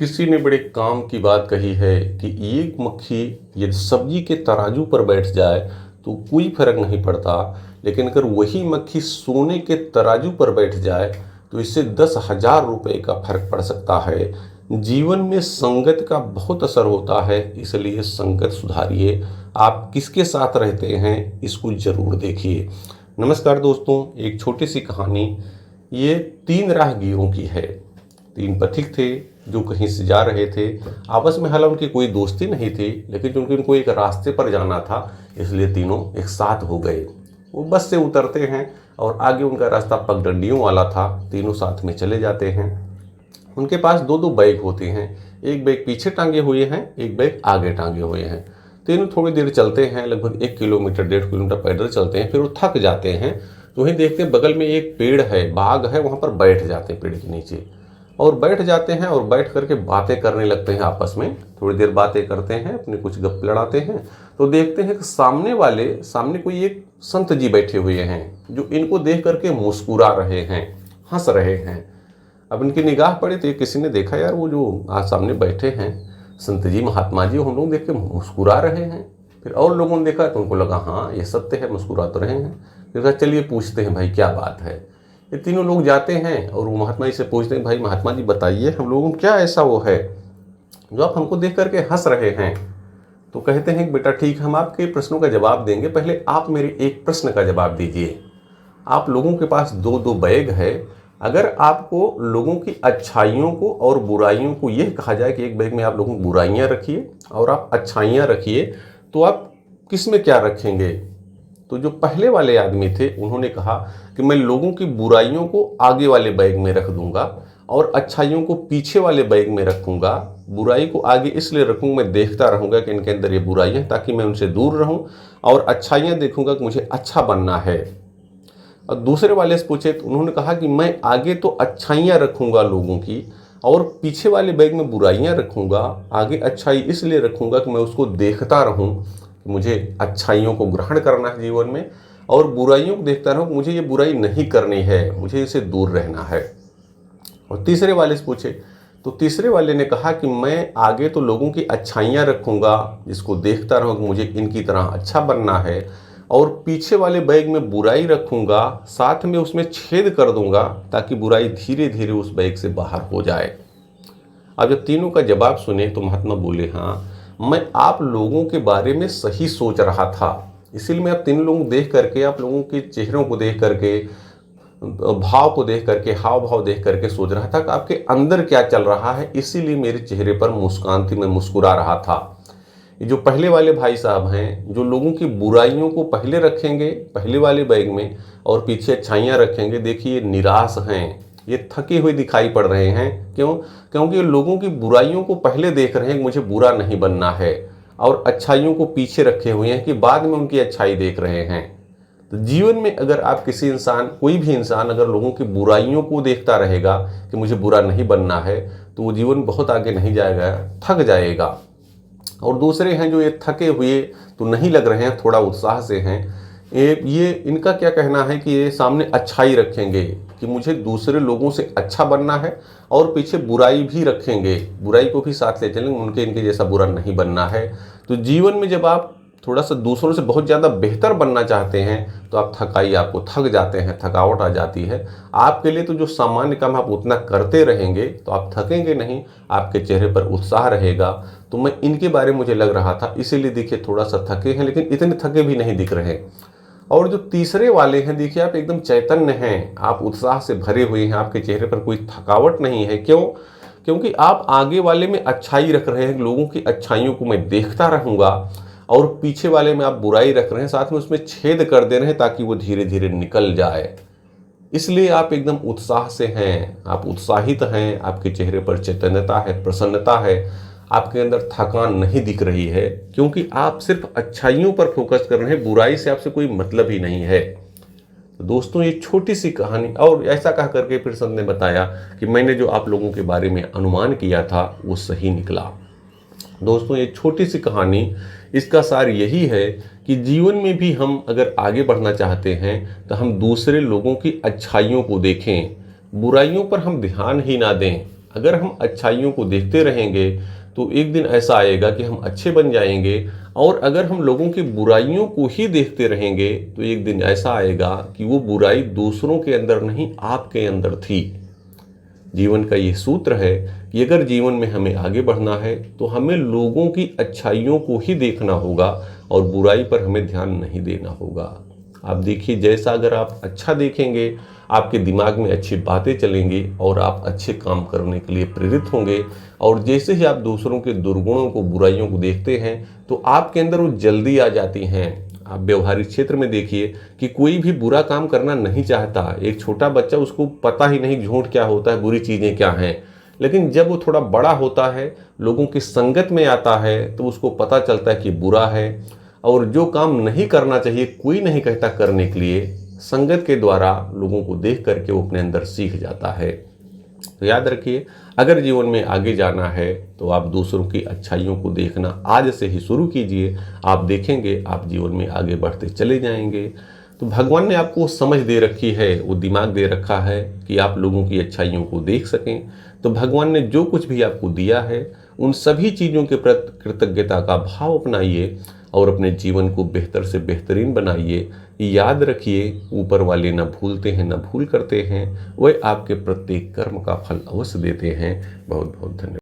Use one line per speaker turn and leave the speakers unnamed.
किसी ने बड़े काम की बात कही है कि एक मक्खी यदि सब्जी के तराजू पर बैठ जाए तो कोई फर्क नहीं पड़ता, लेकिन अगर वही मक्खी सोने के तराजू पर बैठ जाए तो इससे 10,000 रुपये का फर्क पड़ सकता है। जीवन में संगत का बहुत असर होता है, इसलिए संगत सुधारिए। आप किसके साथ रहते हैं इसको जरूर देखिए। नमस्कार दोस्तों, एक छोटी सी कहानी ये 3 राहगीरों की है। 3 पथिक थे जो कहीं से जा रहे थे। आपस में हालांकि उनकी कोई दोस्ती नहीं थी, लेकिन क्योंकि उनको एक रास्ते पर जाना था इसलिए तीनों एक साथ हो गए। वो बस से उतरते हैं और आगे उनका रास्ता पगडंडियों वाला था। तीनों साथ में चले जाते हैं। उनके पास 2-2 बैग होते हैं। एक बैग पीछे टांगे हुए हैं, एक बैग आगे टांगे हुए हैं। तीनों थोड़ी देर चलते हैं, लगभग 1 किलोमीटर 1.5 किलोमीटर पैदल चलते हैं। फिर वो थक जाते हैं तो वहीं देखते हैं बगल में एक पेड़ है, बाग है, वहाँ पर बैठ जाते हैं पेड़ के नीचे और बैठ जाते हैं और बैठ करके बातें करने लगते हैं आपस में। थोड़ी देर बातें करते हैं, अपने कुछ गप लड़ाते हैं तो देखते हैं कि सामने कोई एक संत जी बैठे हुए हैं जो इनको देख करके मुस्कुरा रहे हैं, हंस रहे हैं। अब इनकी निगाह पड़ी तो किसी ने देखा, यार वो जो आज सामने बैठे हैं संत जी, महात्मा जी, हम लोग देख के मुस्कुरा रहे हैं। फिर और लोगों ने देखा तो उनको लगा हाँ ये सत्य है, मुस्कुरा तो रहे हैं। फिर कहा चलिए पूछते हैं भाई क्या बात है। ये तीनों लोग जाते हैं और वो महात्मा जी से पूछते हैं, भाई महात्मा जी बताइए हम लोगों को क्या ऐसा वो है जो आप हमको देख करके हंस रहे हैं। तो कहते हैं कि बेटा ठीक है, हम आपके प्रश्नों का जवाब देंगे, पहले आप मेरे एक प्रश्न का जवाब दीजिए। आप लोगों के पास 2-2 बैग है, अगर आपको लोगों की अच्छाइयों को और बुराइयों को यह कहा जाए कि एक बैग में आप लोगों की बुराइयां रखिए और आप अच्छाइयां रखिए, तो आप किस में क्या रखेंगे। तो जो पहले वाले आदमी थे उन्होंने कहा कि मैं लोगों की बुराइयों को आगे वाले बैग में रख दूंगा और अच्छाइयों को पीछे वाले बैग में रखूंगा। बुराई को आगे इसलिए रखूंगा, मैं देखता रहूंगा कि इनके अंदर ये बुराइयां, ताकि मैं उनसे दूर रहूं, और अच्छाइयां देखूंगा कि मुझे अच्छा बनना है। और दूसरे वाले से पूछे तो उन्होंने कहा कि मैं आगे तो अच्छाइयाँ रखूँगा लोगों की और पीछे वाले बैग में बुराइयाँ रखूँगा। आगे अच्छाई इसलिए रखूँगा कि मैं उसको देखता रहूँ कि मुझे अच्छाइयों को ग्रहण करना है जीवन में, और बुराइयों को देखता रहूँ कि मुझे ये बुराई नहीं करनी है, मुझे इसे दूर रहना है। और तीसरे वाले से पूछे तो तीसरे वाले ने कहा कि मैं आगे तो लोगों की अच्छाइयाँ रखूँगा, जिसको देखता रहूँ कि मुझे इनकी तरह अच्छा बनना है, और पीछे वाले बैग में बुराई रखूंगा, साथ में उसमें छेद कर दूंगा ताकि बुराई धीरे धीरे उस बैग से बाहर हो जाए। अब जब तीनों का जवाब सुने तो महात्मा बोले, हाँ मैं आप लोगों के बारे में सही सोच रहा था, इसीलिए मैं आप तीनों लोगों को देख करके, आप लोगों के चेहरों को देख करके, भाव को देख करके, हाव भाव देख करके सोच रहा था कि आपके अंदर क्या चल रहा है, इसीलिए मेरे चेहरे पर मुस्कान थी, मैं मुस्कुरा रहा था। जो पहले वाले भाई साहब हैं, जो लोगों की बुराइयों को पहले रखेंगे पहले वाले बैग में और पीछे अच्छाइयाँ रखेंगे, देखिए निराश हैं, ये थके हुए दिखाई पड़ रहे हैं। क्यों? क्योंकि ये लोगों की बुराइयों को पहले देख रहे हैं कि मुझे बुरा नहीं बनना है, और अच्छाइयों को पीछे रखे हुए हैं कि बाद में उनकी अच्छाई देख रहे हैं। तो जीवन में अगर आप किसी इंसान, कोई भी इंसान अगर लोगों की बुराइयों को देखता रहेगा कि मुझे बुरा नहीं बनना है, तो वो जीवन बहुत आगे नहीं जाएगा, थक जाएगा। और दूसरे हैं जो ये थके हुए तो नहीं लग रहे हैं, थोड़ा उत्साह से हैं, ये इनका क्या कहना है कि ये सामने अच्छाई रखेंगे कि मुझे दूसरे लोगों से अच्छा बनना है, और पीछे बुराई भी रखेंगे, बुराई को भी साथ ले चलेंगे, उनके इनके जैसा बुरा नहीं बनना है। तो जीवन में जब आप थोड़ा सा दूसरों से बहुत ज़्यादा बेहतर बनना चाहते हैं तो आप आपको थक जाते हैं, थकावट आ जाती है। आपके लिए तो जो सामान्य काम आप उतना करते रहेंगे तो आप थकेंगे नहीं, आपके चेहरे पर उत्साह रहेगा। तो मैं इनके बारे में मुझे लग रहा था, इसीलिए देखिए थोड़ा सा थके हैं, लेकिन इतने थके भी नहीं दिख रहे। और जो तीसरे वाले हैं, देखिए आप एकदम चैतन्य हैं, आप उत्साह से भरे हुए हैं, आपके चेहरे पर कोई थकावट नहीं है। क्यों? क्योंकि आप आगे वाले में अच्छाई रख रहे हैं, लोगों की अच्छाइयों को मैं देखता रहूँगा, और पीछे वाले में आप बुराई रख रहे हैं, साथ में उसमें छेद कर दे रहे हैं ताकि वो धीरे धीरे निकल जाए। इसलिए आप एकदम उत्साह से हैं, आप उत्साहित हैं, आपके चेहरे पर चैतन्यता है, प्रसन्नता है, आपके अंदर थकान नहीं दिख रही है, क्योंकि आप सिर्फ अच्छाइयों पर फोकस कर रहे हैं, बुराई से आपसे कोई मतलब ही नहीं है। तो दोस्तों ये छोटी सी कहानी, और ऐसा कह करके फिर संत ने बताया कि मैंने जो आप लोगों के बारे में अनुमान किया था वो सही निकला। दोस्तों ये छोटी सी कहानी, इसका सार यही है कि जीवन में भी हम अगर आगे बढ़ना चाहते हैं तो हम दूसरे लोगों की अच्छाइयों को देखें, बुराइयों पर हम ध्यान ही ना दें। अगर हम अच्छाइयों को देखते रहेंगे तो एक दिन ऐसा आएगा कि हम अच्छे बन जाएंगे, और अगर हम लोगों की बुराइयों को ही देखते रहेंगे तो एक दिन ऐसा आएगा कि वो बुराई दूसरों के अंदर नहीं, आपके अंदर थी। जीवन का ये सूत्र है कि अगर जीवन में हमें आगे बढ़ना है तो हमें लोगों की अच्छाइयों को ही देखना होगा और बुराई पर हमें ध्यान नहीं देना होगा। आप देखिए, जैसा अगर आप अच्छा देखेंगे, आपके दिमाग में अच्छी बातें चलेंगी और आप अच्छे काम करने के लिए प्रेरित होंगे। और जैसे ही आप दूसरों के दुर्गुणों को, बुराइयों को देखते हैं तो आपके अंदर वो जल्दी आ जाती हैं। आप व्यवहारिक क्षेत्र में देखिए कि कोई भी बुरा काम करना नहीं चाहता। एक छोटा बच्चा, उसको पता ही नहीं झूठ क्या होता है, बुरी चीज़ें क्या हैं, लेकिन जब वो थोड़ा बड़ा होता है, लोगों की संगत में आता है, तो उसको पता चलता है कि बुरा है। और जो काम नहीं करना चाहिए, कोई नहीं कहता करने के लिए, संगत के द्वारा लोगों को देख करके वो अपने अंदर सीख जाता है। तो याद रखिए, अगर जीवन में आगे जाना है तो आप दूसरों की अच्छाइयों को देखना आज से ही शुरू कीजिए। आप देखेंगे आप जीवन में आगे बढ़ते चले जाएंगे। तो भगवान ने आपको समझ दे रखी है, वो दिमाग दे रखा है कि आप लोगों की अच्छाइयों को देख सकें। तो भगवान ने जो कुछ भी आपको दिया है, उन सभी चीज़ों के प्रति कृतज्ञता का भाव अपनाइए और अपने जीवन को बेहतर से बेहतरीन बनाइए। याद रखिए, ऊपर वाले न भूलते हैं न भूल करते हैं, वह आपके प्रत्येक कर्म का फल अवश्य देते हैं। बहुत बहुत धन्यवाद।